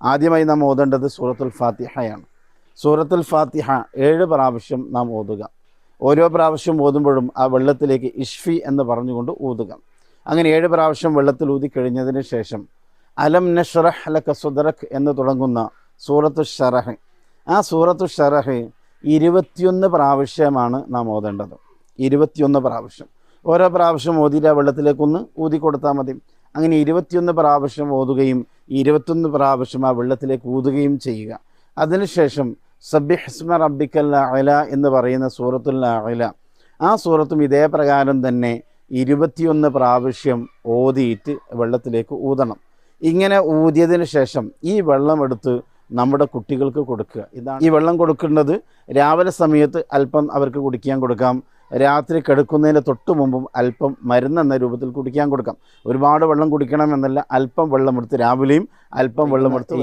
ആദ്യമായി നാം ഓതേണ്ടത് സൂറത്തുൽ ഫാത്തിഹയാണ്. സൂറത്തുൽ ഫാത്തിഹ 7 പ്രാവശ്യം നാം ഓതുക. ഓരോ പ്രാവശ്യം ഓതുമ്പോഴും ആ വെള്ളത്തിലേക്ക് ഇഷ്ഫി എന്ന് പറഞ്ഞുകൊണ്ട് ഊതുക. അങ്ങനെ 7 പ്രാവശ്യം വെള്ളത്തിൽ ഊതിക്കഴിഞ്ഞതിന് ശേഷം അലം നഷ്റഹ് ലക സദ്റക് എന്ന് തുടങ്ങുന്ന സൂറത്തു ശറഹ്, ആ സൂറത്തു ശറഹ് 21 പ്രാവശ്യമാണ് നാം ഓതേണ്ടത്. 21 പ്രാവശ്യം. ഓരോ പ്രാവശ്യം ഓതിയിട്ട് ആ വെള്ളത്തിലേക്കൊന്ന് ഊതി കൊടുത്താൽ മതി. അങ്ങനെ 21 പ്രാവശ്യം ഓതുകയും 21 പ്രാവശ്യം ആ വെള്ളത്തിലേക്ക് ഊതുകയും ചെയ്യുക. അതിനുശേഷം സബ്ബിഹിസ്മ റബ്ബിക്കൽ അഅല എന്ന് പറയുന്ന സൂറത്തുൽ അഅല, ആ സൂറത്തും ഇതേ പ്രകാരം തന്നെ 21 പ്രാവശ്യം ഓതിയിട്ട് വെള്ളത്തിലേക്ക് ഊതണം. ഇങ്ങനെ ഊതിയതിന് ശേഷം ഈ വെള്ളം എടുത്ത് നമ്മുടെ കുട്ടികൾക്ക് കൊടുക്കുക. ഇതാണ് ഈ വെള്ളം കൊടുക്കേണ്ടത്. രാവിലെ സമയത്ത് അല്പം അവർക്ക് കുടിക്കാൻ കൊടുക്കാം. രാത്രി കിടക്കുന്നതിന് തൊട്ട് മുമ്പും അല്പം മരുന്നെന്ന രൂപത്തിൽ കുടിക്കാൻ കൊടുക്കാം. ഒരുപാട് വെള്ളം കുടിക്കണമെന്നല്ല, അല്പം വെള്ളമെടുത്ത് രാവിലെയും അല്പം വെള്ളമെടുത്ത്